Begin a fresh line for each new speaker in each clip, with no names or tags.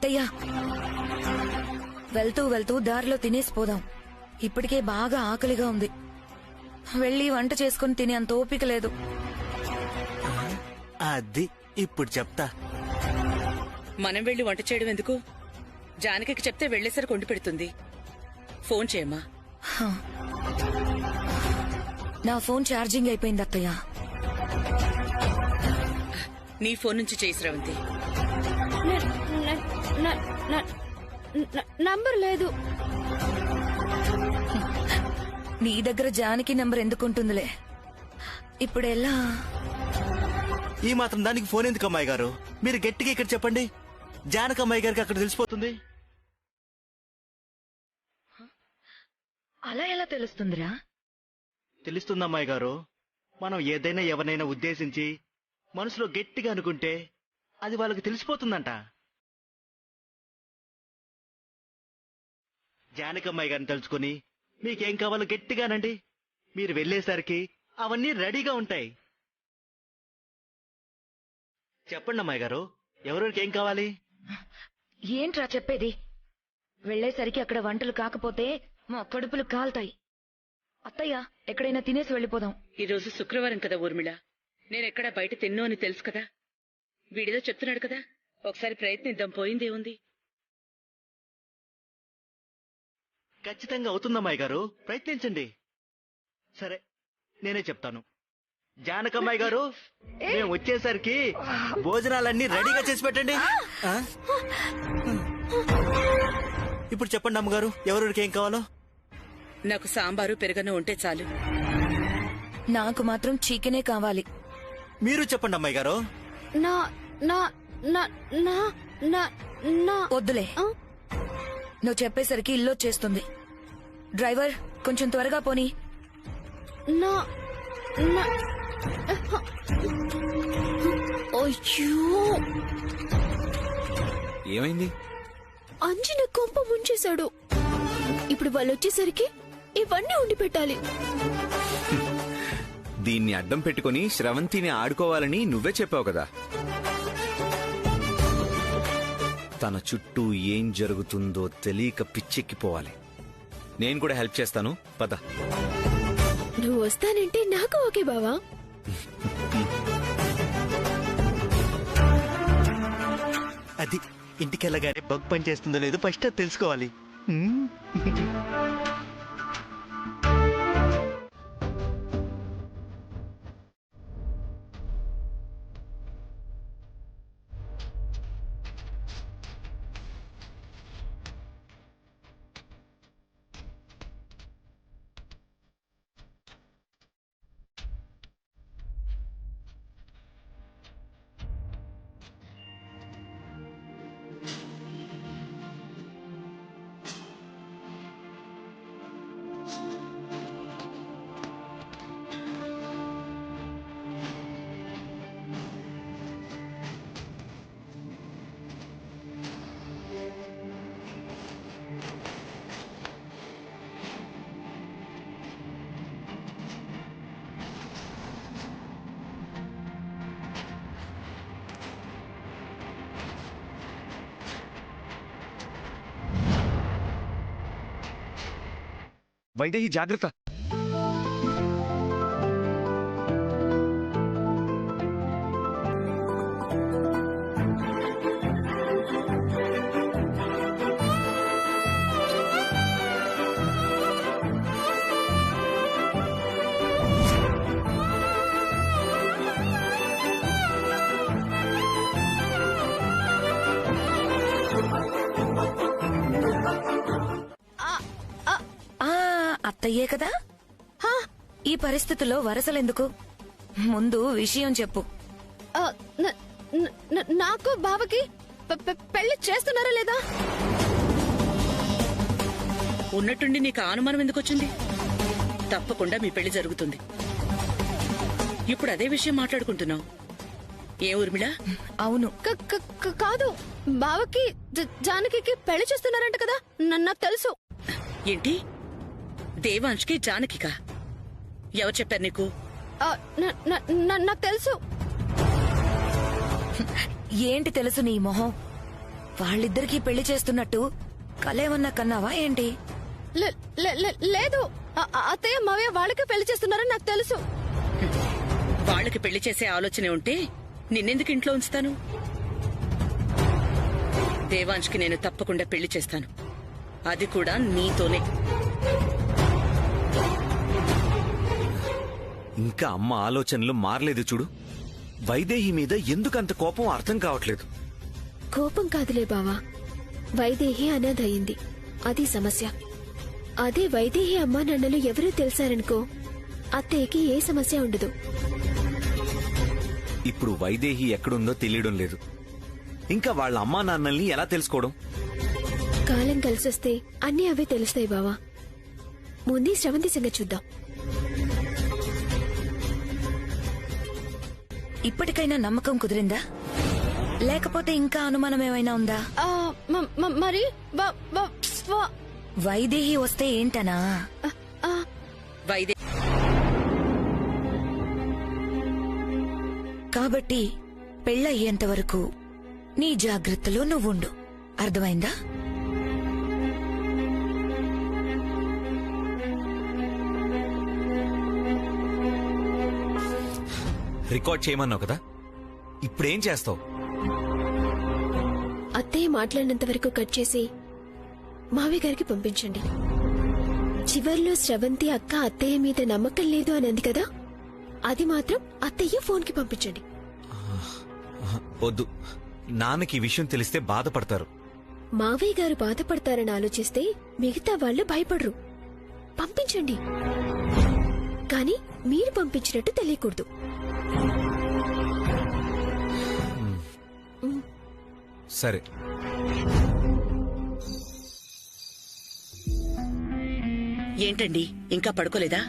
అత్తయ్య, వెళ్తూ వెళ్తూ దారిలో తినేసిపోదాం. ఇప్పటికే బాగా ఆకలిగా ఉంది. వెళ్ళి వంట చేసుకుని తినే అంత ఓపిక లేదు.
అది ఇప్పుడు చెప్తా.
మనం వెళ్లి వంట చేయడం ఎందుకు? జానకి చెప్తే వెళ్లేసరికి వండి పెడుతుంది. ఫోన్ చేయమ్మా.
నా ఫోన్ ఛార్జింగ్ అయిపోయింది అత్తయ్య.
నీ ఫోన్ నుంచి చేయి శ్రవంతి.
నంబర్ లేదు.
నీ దగ్గర జానకి నంబర్ ఎందుకుంటుందిలే. ఇప్పుడెలా?
ఈ మాత్రం దానికి ఫోన్ ఎందుకు అమ్మాయి గారు? మీరు గట్టిగా ఇక్కడ చెప్పండి. జానకి అమ్మాయి గారికి అక్కడ తెలిసిపోతుంది.
అలా ఎలా తెలుస్తుందిరా?
తెలుస్తుంది అమ్మాయి గారు. మనం ఏదైనా ఎవరినైనా ఉద్దేశించి మనసులో గట్టిగా అనుకుంటే అది వాళ్ళకి తెలిసిపోతుందంట. జానకి అమ్మాయి గారిని తలుచుకుని మీకేం కావాలో గట్టిగానండి. మీరు వెళ్లేసరికి అవన్నీ రెడీగా ఉంటాయి. చెప్పండి అమ్మాయి గారు, ఎవరికి ఏం కావాలి?
ఏంట్రా చెప్పేది? వెళ్లేసరికి అక్కడ వంటలు కాకపోతే మా కడుపులు కాల్తాయి. అత్తయ్య, ఎక్కడైనా తినేసి వెళ్లిపోదాం.
ఈ రోజు శుక్రవారం కదా ఊర్మిళ, నేనెక్కడా బయట తిన్నో అని తెలుసు కదా. వీడిదో చెప్తున్నాడు కదా, ఒకసారి ప్రయత్నిద్దాం. పోయిందేముంది?
ఖచ్చితంగా అవుతుందమ్మాయి గారు, ప్రయత్నించండి. సరే, నేనే చెప్తాను. జానకమ్మాయి గారు, మేము వచ్చేసరికి భోజనాలన్నీ రెడీగా చేసి పెట్టండి. ఇప్పుడు చెప్పండి అమ్మగారు, ఎవరికి ఏం కావాలో.
నాకు సాంబారు పెరుగను ఉంటే చాలు.
నాకు మాత్రం చికెనే కావాలి.
మీరు చెప్పండి అమ్మాయి గారు.
నా నా నా నా నా నా
వద్దులే, నువ్వు చెప్పేసరికి ఇల్లు వచ్చేస్తుంది. డ్రైవర్, కొంచెం త్వరగా పోనీ.
నా నా అయ్యో,
ఏమైంది?
అంజన కొంప ముంచేశాడు. ఇప్పుడు వాళ్ళు వచ్చేసరికి ఇవన్నీ ఉండి పెట్టాలి.
దీన్ని అడ్డం పెట్టుకుని శ్రవంతిని ఆడుకోవాలని నువ్వే చెప్పావు కదా. తన చుట్టూ ఏం జరుగుతుందో తెలియక పిచ్చెక్కిపోవాలి. నేను కూడా హెల్ప్ చేస్తాను, పద.
నువ్వు వస్తానంటే నాకు ఓకే బావా.
అది ఇంటికెళ్ళగానే బగ్ పని చేస్తుందో లేదో ఫస్ట్ అది తెలుసుకోవాలి.
వైదేహి, జాగ్రత్త.
అత్తయ్యే కదా. ఈ పరిస్థితుల్లో వరసలెందుకు? ముందు విషయం చెప్పు.
నాకు బావకి పెళ్లి చేస్తున్నారా లేదా?
ఉన్నట్టుండి నీకు అనుమానం ఎందుకు వచ్చింది? తప్పకుండా మీ పెళ్లి జరుగుతుంది. ఇప్పుడు అదే విషయం మాట్లాడుకుంటున్నావు. ఏ ఊర్మిళ?
అవును.
కాదు, బావకి జానకి పెళ్లి చేస్తున్నారంట కదా, నాకు తెలుసు.
ఏంటి? దేవాంష్కి జానకికా? ఎవరు చెప్పారు నీకు?
నాకు తెలుసు.
ఏంటి తెలుసు నీ మొహం? వాళ్ళిద్దరికీ పెళ్లి చేస్తున్నట్టు కలేమన్నా కన్నావా ఏంటి?
లేదు అత్తయ్య మావయ్య వాళ్ళకే పెళ్లి చేస్తున్నారని నాకు తెలుసు.
వాళ్ళకి పెళ్లి చేసే ఆలోచనే ఉంటే నిన్నెందుకు ఇంట్లో ఉంచుతాను? దేవాంష్కి నేను తప్పకుండా పెళ్లి చేస్తాను, అది కూడా నీతోనే.
ఇంకా అమ్మ ఆలోచనలు మారలేదు చూడు. వైదేహి మీద ఎందుకంత కోపం అర్థం కావట్లేదు.
కోపం కాదులే బావా, వైదేహి అనాథ అయింది, అది సమస్య. అదే వైదేహి అమ్మా నాన్నలు ఎవరూ తెలిసారనుకో, అత్తయ్యకి ఏ సమస్య ఉండదు.
ఇప్పుడు వైదేహి ఎక్కడుందో తెలియడం లేదు. ఇంకా వాళ్ళ అమ్మా నాన్నల్ని ఎలా తెలుసుకోవడం?
కాలం కలిసొస్తే అన్నీ అవే తెలుస్తాయి బావా. ముందే శ్రవంతి సంగతి చూద్దాం.
ఇప్పటికైనా నమ్మకం కుదిరిందా, లేకపోతే ఇంకా అనుమానం ఏమైనా ఉందా?
మరి
వైదేహి వస్తే ఏంటనా?
వైదే
కాబట్టి పెళ్ళయ్యేంత వరకు నీ జాగ్రత్తలో నువ్వుండు, అర్థమైందా?
రికార్డ్ చేయమన్నావు కదా, ఇప్పుడేం చేస్తావు?
అత్తయ్య మాట్లాడినంత వరకు కట్ చేసి మావయ్య గారికి పంపించండి. చివర్లో శ్రవంతి అక్క అత్తయ్య మీద నమ్మకం లేదు అని అంది కదా, అది మాత్రం అత్తయ్య ఫోన్ కి పంపించండి.
వద్దు, నాన్నకి ఈ విషయం తెలిస్తే బాధపడతారు.
మావయ్య గారు బాధపడతారని ఆలోచిస్తే మిగతా వాళ్ళు భయపడరు. పంపించండి, కానీ మీరు పంపించినట్టు తెలియకూడదు.
సరే.
ఏంటండి ఇంకా పడుకోలేదా?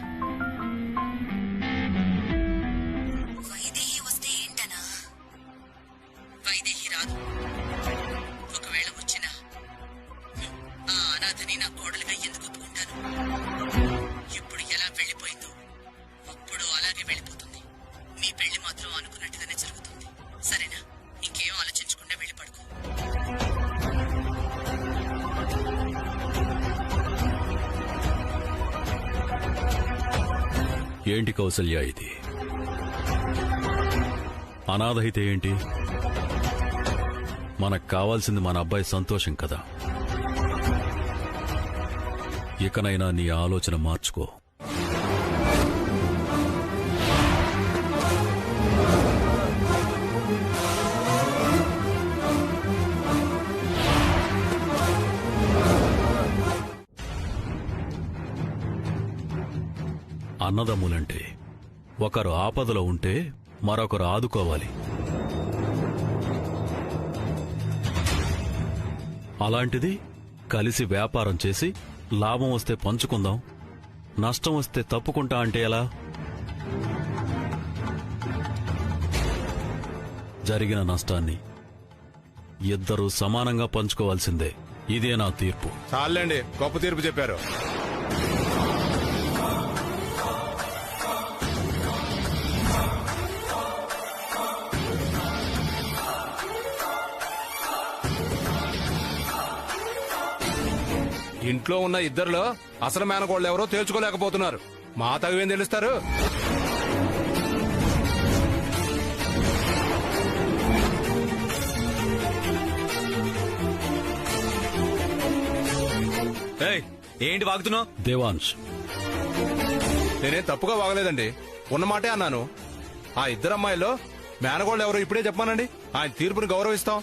వైదేహి వస్తే ఏంటనా?
వైదేహి రాదు. ఒకవేళ వచ్చినా ఆ అనాథని నా కోడలుగా ఎందుకు ఒప్పుకుంటాను? ఇప్పుడు ఎలా వెళ్లిపోయిందో అప్పుడు అలాగే వెళ్ళిపోతుంది. మీ పెళ్లి మాత్రం అనుకున్నట్టుగానే జరుగుతుంది. సరేనా? ఇంకేం ఆలోచించకుండా వెళ్ళి పడుకో.
ఏంటి కౌసల్య ఇది? అనాథ అయితే ఏంటి? మనకు కావాల్సింది మన అబ్బాయి సంతోషం కదా. ఇకనైనా నీ ఆలోచన మార్చుకో. అన్నదమ్ములంటే ఒకరు ఆపదలో ఉంటే మరొకరు ఆదుకోవాలి. అలాంటిది కలిసి వ్యాపారం చేసి లాభం వస్తే పంచుకుందాం, నష్టం వస్తే తప్పుకుంటా అంటే ఎలా? జరిగిన నష్టాన్ని ఇద్దరూ సమానంగా పంచుకోవాల్సిందే. ఇదే నా తీర్పు.
చాలండి, గొప్ప తీర్పు చెప్పారు. ఇంట్లో ఉన్న ఇద్దరులో అసలు మేనకోళ్ళు ఎవరో తేల్చుకోలేకపోతున్నారు. మా తగువేం తెలుస్తారు?
ఏంటి వాగుతున్నావు?
దేవాంశ్,
నేనేం తప్పుగా వాగలేదండి, ఉన్నమాటే అన్నాను. ఆ ఇద్దరు అమ్మాయిలో మేనకోళ్ళు ఎవరో ఇప్పుడే చెప్పానండి. ఆయన తీర్పుని గౌరవిస్తాం.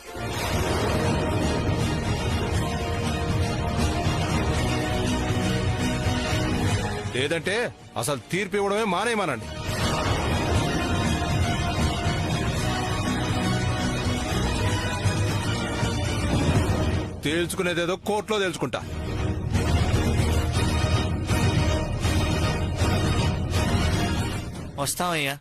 లేదంటే అసలు తీర్పు ఇవ్వడమే మానేయమనండి. తేల్చుకునేదేదో కోర్టులో తేల్చుకుంటా.
వస్తామయ్యా.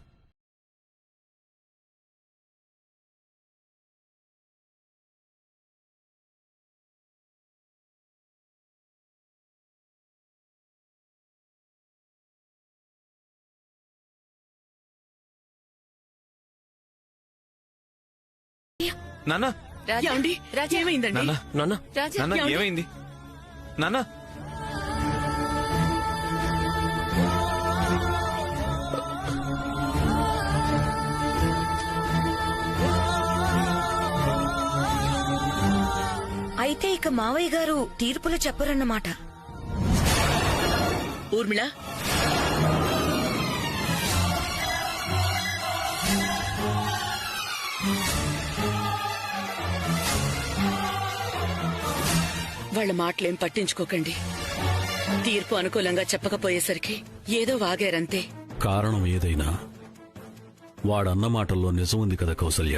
నాన్న,
ఏమండి? ఏమైందండి?
నాన్న నాన్న
రాజా,
నాన్న
ఏమండి?
ఏమైంది నాన్న?
అయితే ఇక మావయ్య గారు తీర్పులు చెప్పరన్నమాట.
ఊర్మిళ, వాళ్ళ మాటలేం పట్టించుకోకండి. తీర్పు అనుకూలంగా చెప్పకపోయేసరికి ఏదో వాగారంతే.
కారణం ఏదైనా వాడన్న మాటల్లో నిజం ఉంది కదా కౌసల్య.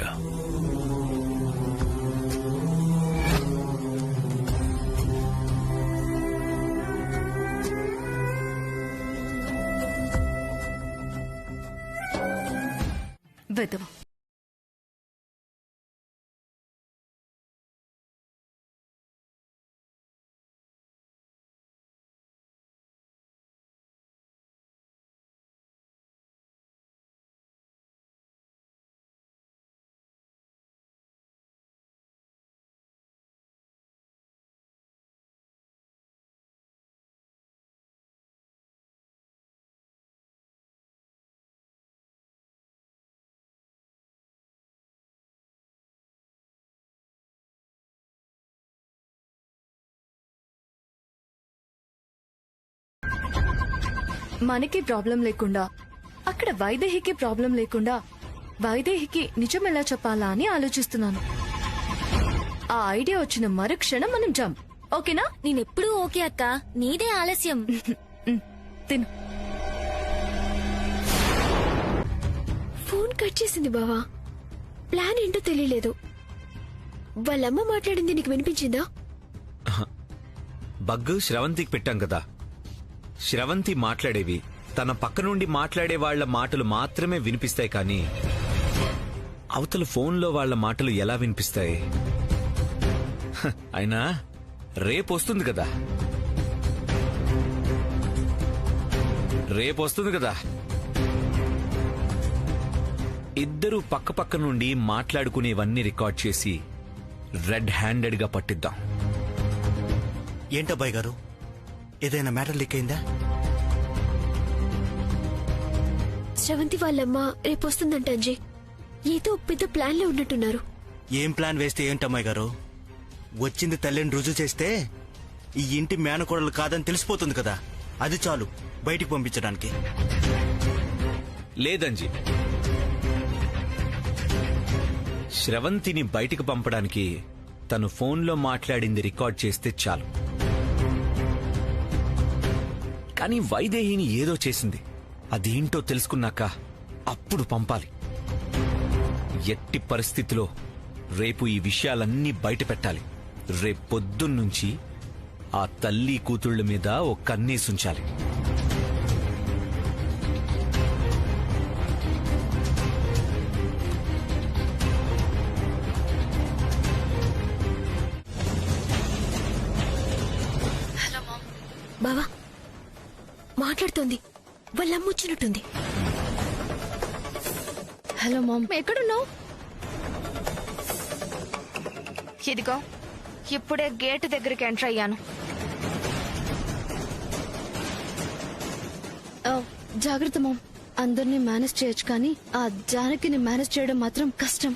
వెదవ.
మనకి ప్రాబ్లం లేకుండా అక్కడ వైదేహికి ప్రాబ్లం లేకుండా వైదేహికి నిజం ఎలా చెప్పాలా అని ఆలోచిస్తున్నాను. ఆ ఐడియా వచ్చిన మరుక్షణం మనం జంప్. ఓకేనా?
నేనెప్పుడూ ఓకే అక్క, నీదే ఆలస్యం.
తిను.
ఫోన్ కట్ చేసింది బావా. ప్లాన్ ఏంటో తెలియలేదు. వాళ్ళమ్మ మాట్లాడింది నీకు వినిపించిందా?
బగ్గు శ్రవంతికి పెట్టాం కదా. శ్రవంతి మాట్లాడేవి తన పక్క నుండి మాట్లాడే వాళ్ల మాటలు మాత్రమే వినిపిస్తాయి, కానీ అవతల ఫోన్లో వాళ్ల మాటలు ఎలా వినిపిస్తాయి? అయినా రేపొస్తుంది కదా, ఇద్దరూ పక్క పక్క నుండి మాట్లాడుకునేవన్నీ రికార్డ్ చేసి రెడ్ హ్యాండెడ్ గా పట్టిద్దాం.
ఏంటబ్బాయి గారు, ఏదైనా మ్యాటర్ లీక్ అయిందా?
శ్రవంతి వాళ్ళమ్మ రేపొస్తుందంట అంజయ్. ఏదో పెద్ద ప్లాన్ లో ఉన్నట్టున్నారు.
ఏం ప్లాన్ వేస్తే ఏంటమ్మాయి గారు? వచ్చింది తల్లిని రుజువు చేస్తే ఈ ఇంటి మేనకోడలు కాదని తెలిసిపోతుంది కదా, అది చాలు బయటికి పంపించడానికి.
లేదంజీ, శ్రవంతిని బయటికి పంపడానికి తను ఫోన్లో మాట్లాడింది రికార్డ్ చేస్తే చాలు. కానీ వైదేహిని ఏదో చేసింది, అదేంటో తెలుసుకున్నాక అప్పుడు పంపాలి. ఎట్టి పరిస్థితిలో రేపు ఈ విషయాలన్నీ బయట పెట్టాలి. రేపొద్దున్నుంచి ఆ తల్లి కూతుళ్ల మీద ఓ కన్నేసుంచాలి.
బావా మాట్లాడుతోంది. వాళ్ళమ్మ వచ్చినట్టుంది.
హలో మామ్, ఎక్కడున్నావు?
ఇదిగో ఇప్పుడే గేటు దగ్గరికి ఎంటర్ అయ్యాను.
జాగ్రత్త మామ్, అందరినీ మేనేజ్ చేయొచ్చు కానీ ఆ జానకిని మేనేజ్ చేయడం మాత్రం కష్టం.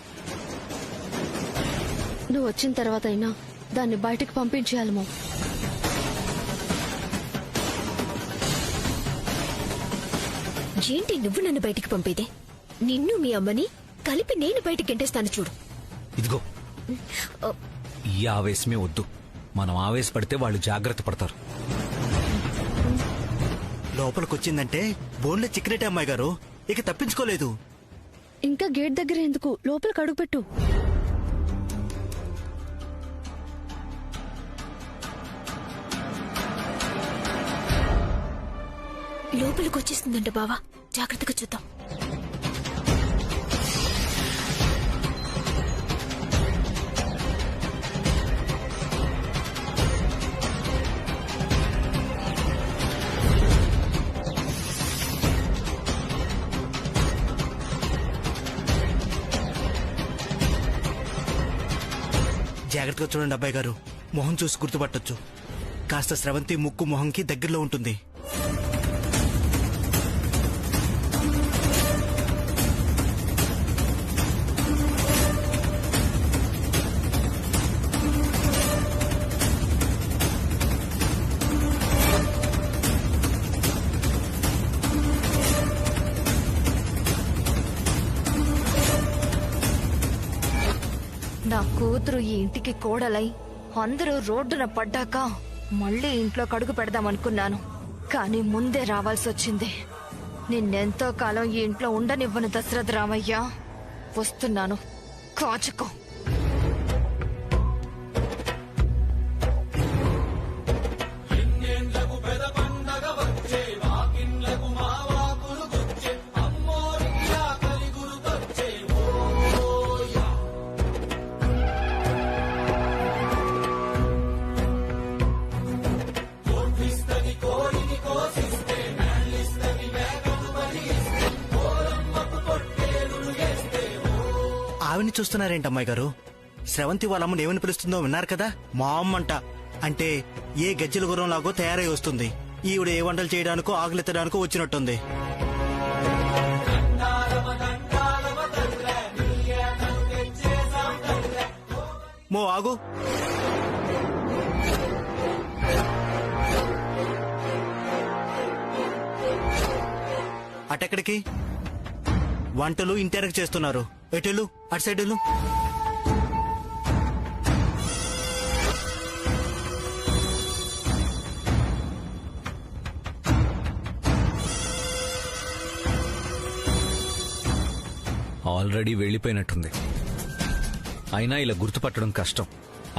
నువ్వు వచ్చిన తర్వాత అయినా దాన్ని బయటకు పంపించేయాలి మామ్.
ఏంటి నువ్వు నన్ను బయటికి పంపేదే? నిన్ను మీ అమ్మని కలిపి నేను బయటికి ఎంటేస్తాను చూడు.
ఇదిగో ఈ ఆవేశమే వద్దు. మనం ఆవేశపడితే వాళ్ళు జాగ్రత్త పడతారు.
లోపలికొచ్చిందంటే బోన్లో చిక్కినట్టే అమ్మాయి గారు, ఇక తప్పించుకోలేదు.
ఇంకా గేట్ దగ్గర ఎందుకు, లోపలికి అడుగుపెట్టు.
లోపలికి వచ్చేస్తుందంట బావా, జాగ్రత్తగా చూద్దాం.
జాగ్రత్తగా చూడండి అబ్బాయి గారు, మొహం చూసి గుర్తుపట్టొచ్చు. కాస్త స్రవంతి ముక్కు మొహంకి దగ్గరలో ఉంటుంది.
నా కూతురు ఈ ఇంటికి కోడలై అందరూ రోడ్డున పడ్డాక మళ్ళీ ఇంట్లో కడుగు పెడదామనుకున్నాను. కానీ ముందే రావాల్సొచ్చింది. నిన్నెంతో కాలం ఈ ఇంట్లో ఉండనివ్వను దశరథ రామయ్య. వస్తున్నాను, కాచుకో.
ఆవిని చూస్తున్నారేంటి అమ్మాయి గారు? స్రవంతి వాళ్ళ అమ్మని ఏమని పిలుస్తుందో విన్నారు కదా? మా అమ్మంట. అంటే ఏ గజ్జల గుర్రం లాగో తయారై వస్తుంది. ఈవిడ ఏ వంటలు చేయడానికో ఆకలిత్తడానికో వచ్చినట్టుంది. మో ఆగు. అటెక్కడికి? వంటలు ఇంటెరక్ చేస్తున్నారు. ఎటెళ్ళు, అటు సైడ్ వెళ్ళు.
ఆల్రెడీ వెళ్లిపోయినట్టుంది. అయినా ఇలా గుర్తుపట్టడం కష్టం.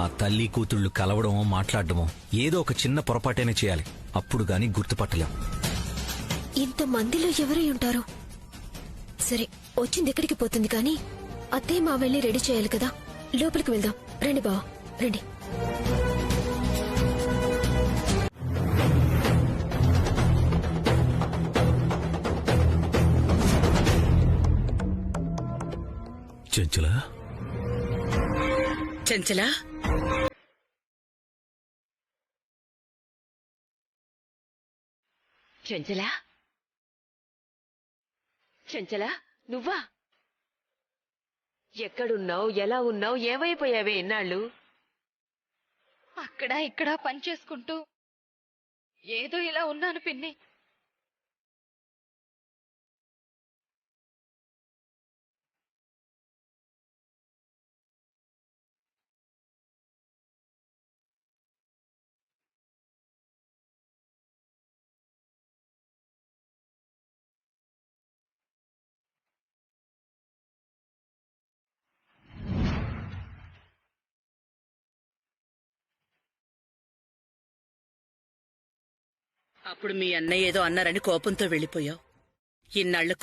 ఆ తల్లి కూతుళ్లు కలవడమో మాట్లాడడమో ఏదో ఒక చిన్న పొరపాటైనా చేయాలి. అప్పుడు గాని గుర్తుపట్టలేం.
ఇంతమందిలో ఎవరై ఉంటారు? సరే, వచ్చింది ఎక్కడికి పోతుంది కానీ అత్తయ్య మా వెళ్ళి రెడీ చేయాలి కదా. లోపలికి వెళ్దాం. రండి బావ, రండి.
చెంచలా,
చెంచలా, చెంచలా, చెంచలా, నువ్వా? ఎక్కడున్నావు? ఎలా ఉన్నావు? ఏమైపోయావే ఇన్నాళ్ళు?
అక్కడ ఇక్కడ పని చేసుకుంటూ ఏదో ఇలా ఉన్నాను పిన్ని.
అప్పుడు మీ అన్నయ్య ఏదో అన్నారని కోపంతో వెళ్లిపోయావు. ఇన్నాళ్ల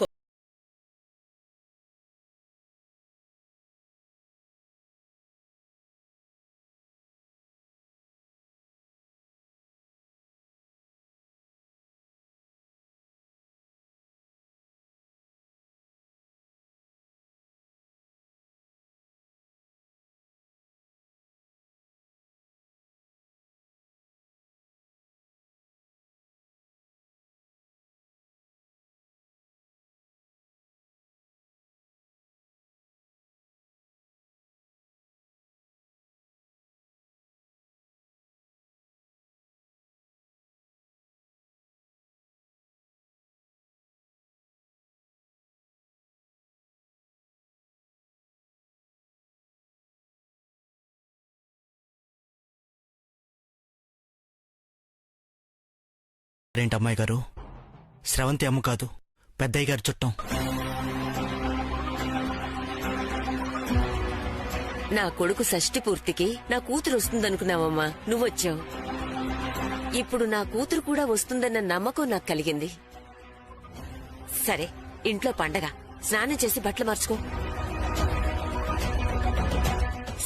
ఏంటమ్మాయి గారు, స్రవంతి అమ్మ కాదు, పెద్దయ్య గారి చుట్టం.
నా కొడుకు షష్ఠి పూర్తికి నా కూతురు వస్తుందనుకున్నావమ్మా, నువ్వొచ్చావు. ఇప్పుడు నా కూతురు కూడా వస్తుందన్న నమ్మకం నాకు కలిగింది. సరే, ఇంట్లో పండగ. స్నానం చేసి బట్టలు మార్చుకో.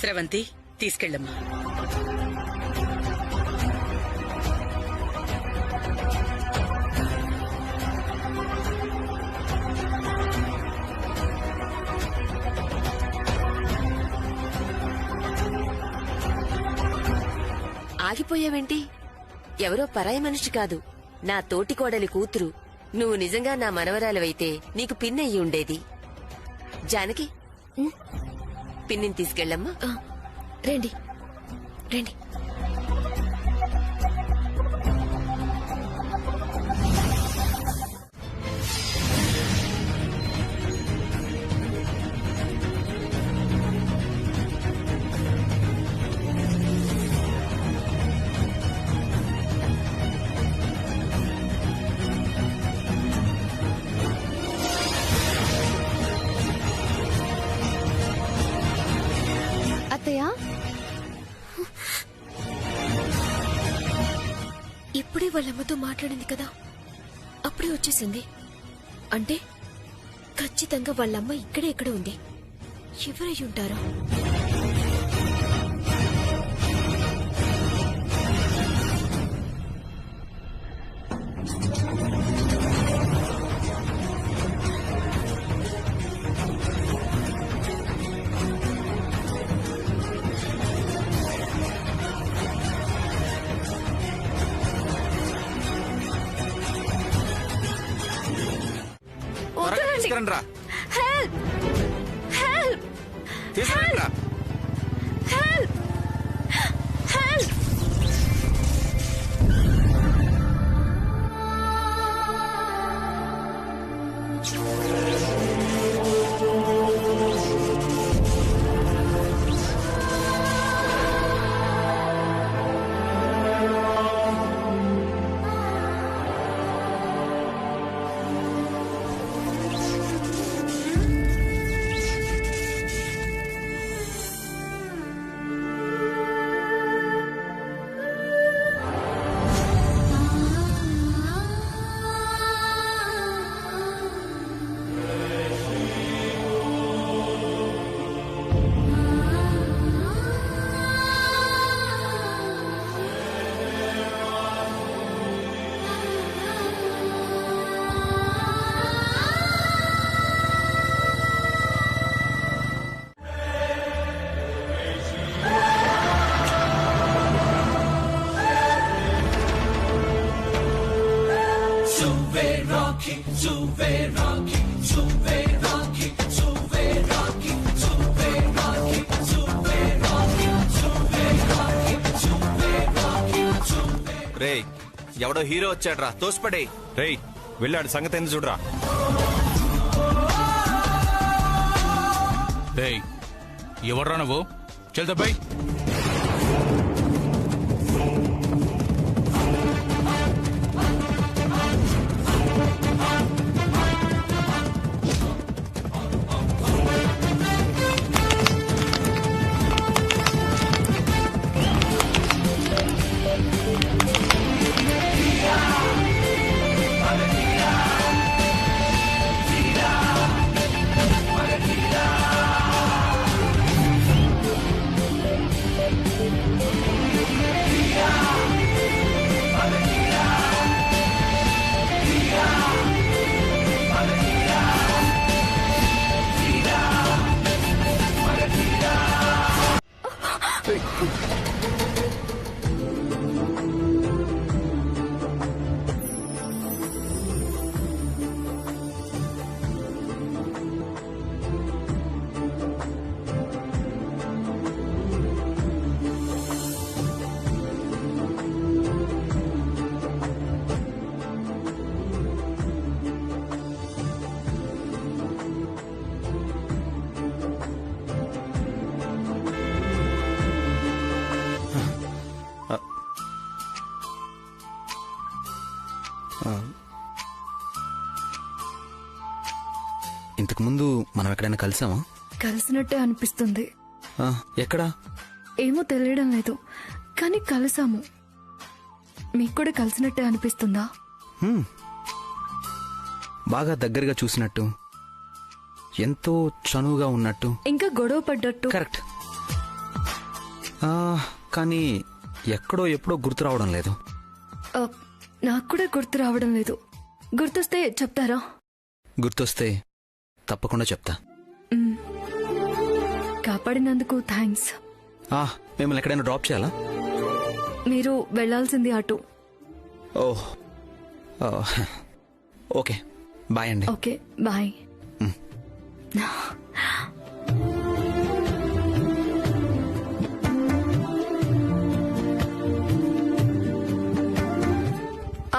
స్రవంతి, తీసుకెళ్ళమ్మా.
ఆగిపోయావేంటి? ఎవరో పరాయి మనిషి కాదు, నా తోటి కోడలి కూతురు. నువ్వు నిజంగా నా మనవరాలివైతే నీకు పిన్నయ్యి ఉండేది. జానకి, పిన్నిని తీసుకెళ్ళమ్మా.
రండి రండి.
అత్తయ్య,
ఇప్పుడే వాళ్ళమ్మతో మాట్లాడింది కదా, అప్పుడే వచ్చేసింది. అంటే ఖచ్చితంగా వాళ్ళమ్మ ఇక్కడే ఎక్కడ ఉంది. ఎవరై ఉంటారో?
తీసుకురండి రా.
హెల్ప్ హెల్ప్
తీసుకురండి రా.
Help help.
రేయ్, ఎవడో హీరో వచ్చాడ్రా, తోసిపడే.
రేయ్, వెళ్ళాడు సంగతి ఎందుకు చూడరా.
రేయ్, ఎవర్రా నువ్వు? చల్ దబ్బాయి.
ఇంతకు ముందు మనం ఎక్కడైనా కలిసామా?
కలిసినట్టే అనిపిస్తుంది.
ఎక్కడా?
ఏమో తెలియడం లేదు, కానీ కలిసాము. మీకు కూడా కలిసినట్టే అనిపిస్తుందా?
బాగా దగ్గరగా చూసినట్టు, ఎంతో చనువుగా ఉన్నట్టు,
ఇంకా గొడవ పడ్డట్టు.
కరెక్ట్. కానీ ఎక్కడో ఎప్పుడో గుర్తు రావడం లేదు.
నాకు కూడా గుర్తు రావడం లేదు. గుర్తొస్తే చెప్తారా?
గుర్తొస్తే తప్పకుండా చెప్తా.
కాపాడినందుకు థ్యాంక్స్.
మిమ్మల్ని ఎక్కడైనా డ్రాప్ చేయాలా?
మీరు వెళ్లాల్సింది అటు.
ఓహ్ ఓకే బాయ్ అండి.
Okay bye.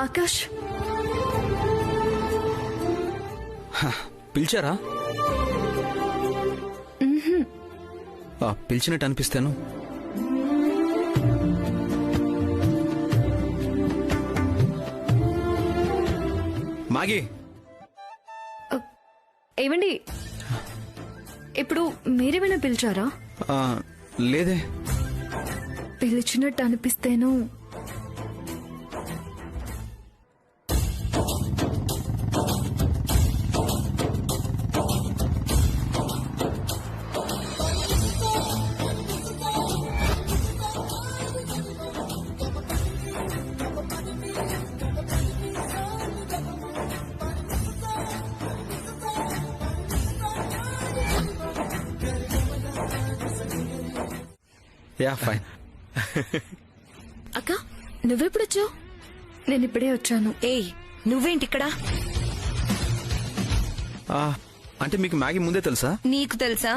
ఆకాష్
పిలిచారా? పిలిచినట్టు అనిపిస్తాను. మాగి
ఏమండి, ఇప్పుడు మీరేమైనా పిలిచారా?
లేదే.
పిలిచినట్టు అనిపిస్తేను.
Yeah fine.
అక్క నువ్వెప్పుడొచ్చావు?
నేను ఇప్పుడే వచ్చాను.
ఏయ్ నువ్వేంటిక్కడ?
అంటే మీకు మ్యాగీ ముందే తెలుసా?
నీకు తెలుసా?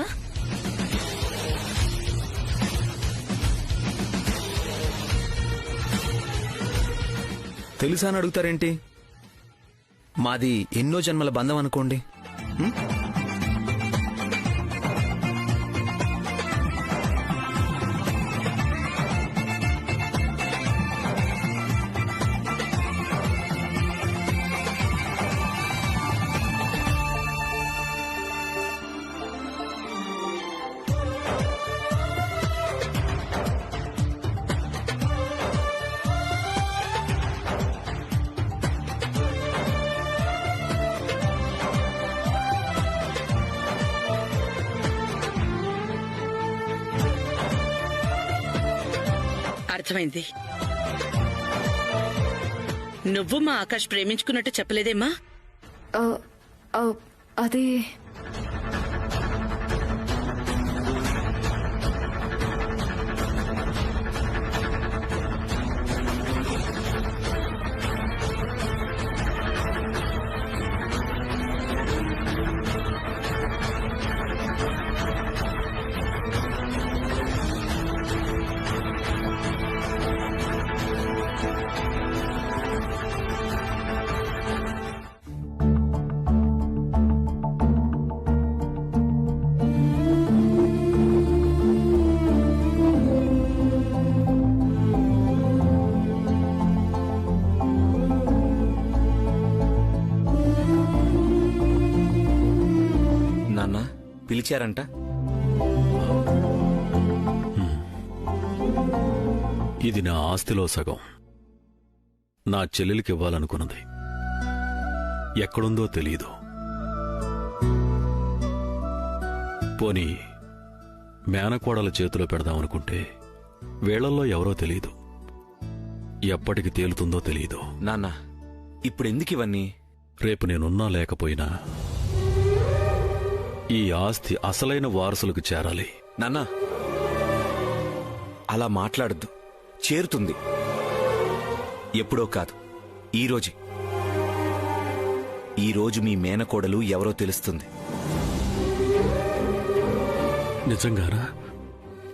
తెలుసా అని అడుగుతారేంటి? మాది ఎన్నో జన్మల బంధం అనుకోండి.
అర్థమైంది. నువ్వు మా ఆకాష్ ప్రేమించుకున్నట్టు చెప్పలేదేమ్మా?
అదే
పిలిచారంట.
ఇది నా ఆస్తిలో సగం. నా చెల్లెలికి ఇవ్వాలనుకున్నది. ఎక్కడుందో తెలీదు. పోనీ మేనకోడల చేతిలో పెడదామనుకుంటే వేళల్లో ఎవరో తెలీదు. ఎప్పటికి తేలుతుందో తెలీదు.
నాన్న ఇప్పుడెందుకు ఇవన్నీ?
రేపు నేనున్నా లేకపోయినా ఈ ఆస్తి అసలైన వారసులకు చేరాలి.
నాన్న అలా మాట్లాడద్దు. చేరుతుంది. ఎప్పుడో కాదు, ఈరోజే. ఈరోజు మీ మేనకోడలు ఎవరో తెలుస్తుంది.
నిజంగానా?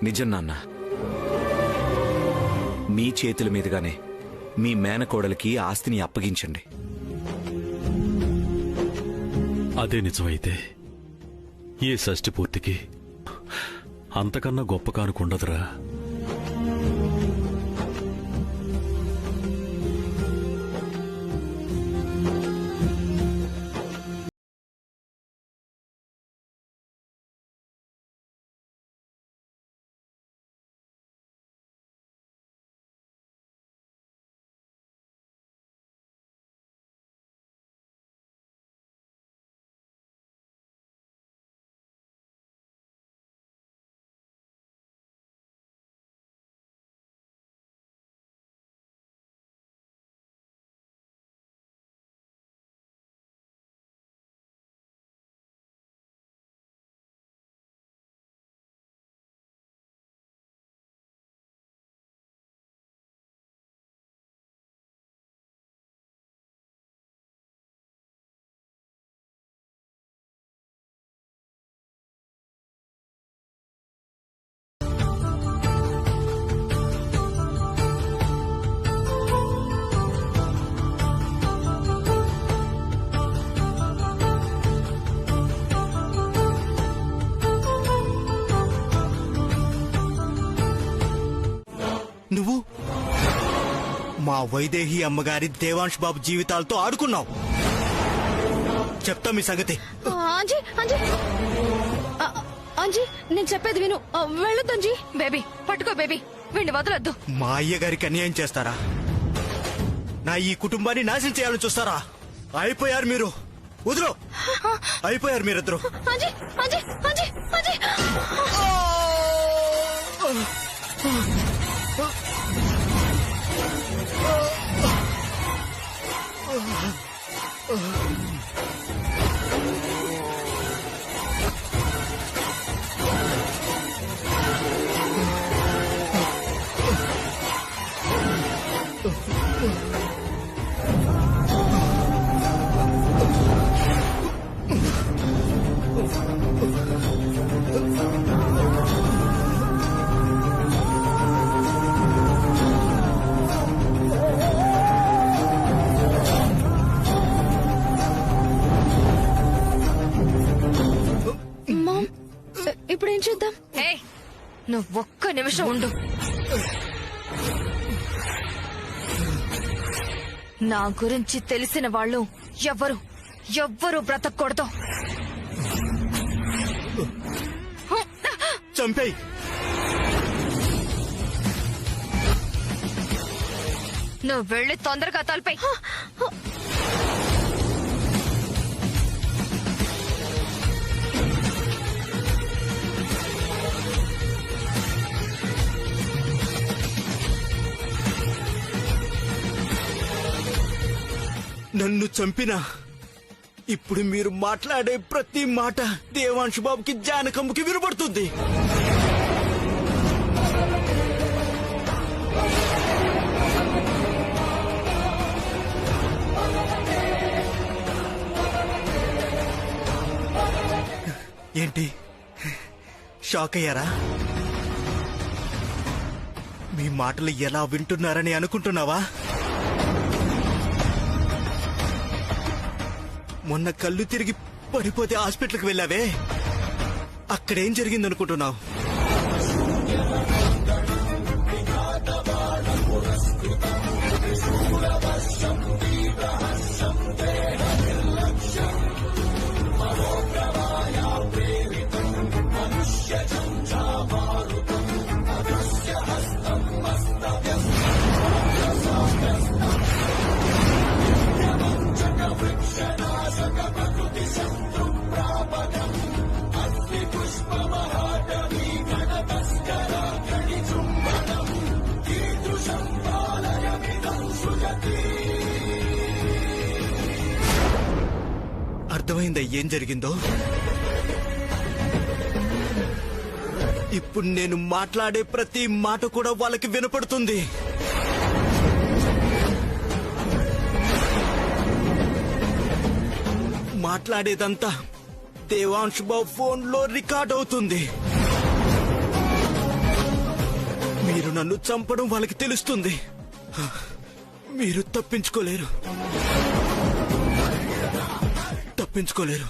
నిజం నాన్న. మీ చేతుల మీదుగానే మీ మేనకోడలికి ఆస్తిని అప్పగించండి.
అదే నిజమైతే ఈ షష్ఠి పూర్తికి అంతకన్నా గొప్ప కానుకుండదురా.
వైదేహి అమ్మగారి దేవాంశ్ బాబు జీవితాలతో ఆడుకున్నావు. చెప్తా మీ సంగతి.
అంజీ అంజీ అంజీ నేను చెప్పేది విను. వెళ్ళొద్దు అంజీ.
బేబీ పట్టుకో బేబీ, వీడిని వదలొద్దు.
మా అయ్యగారికి అన్యాయం చేస్తారా? నా ఈ కుటుంబాన్ని నాశనం చేయాలని చూస్తారా? అయిపోయారు మీరు. వదులు. అయిపోయారు మీరిద్దరు.
అంజీ అంజీ అంజీ అంజీ ఇప్పుడేం చేద్దాం?
నువ్వు ఒక్క నిమిషం ఉండు. నా గురించి తెలిసిన వాళ్ళు ఎవ్వరు బ్రతకూడదు.
చంపేయ్.
నువ్వు వెళ్ళి తొందరగా తలపై.
నన్ను చంపినా ఇప్పుడు మీరు మాట్లాడే ప్రతి మాట దేవాంశ్ బాబుకి జానకమ్మకి వినబడుతుంది. ఏంటి షాక్ అయ్యారా? మీ మాటలు ఎలా వింటున్నారని అనుకుంటున్నావా? మొన్న కళ్ళు తిరిగి పడిపోతే హాస్పిటల్కి వెళ్ళావే, అక్కడేం జరిగిందనుకుంటున్నావు? అర్థమైందా ఏం జరిగిందో? ఇప్పుడు నేను మాట్లాడే ప్రతి మాట కూడా వాళ్ళకి వినపడుతుంది. మాట్లాడేదంతా దేవాంశ్ బాబు ఫోన్లో రికార్డ్ అవుతుంది. మీరు నన్ను చంపడం వాళ్ళకి తెలుస్తుంది. మీరు తప్పించుకోలేరు. తప్పించుకోలేరు.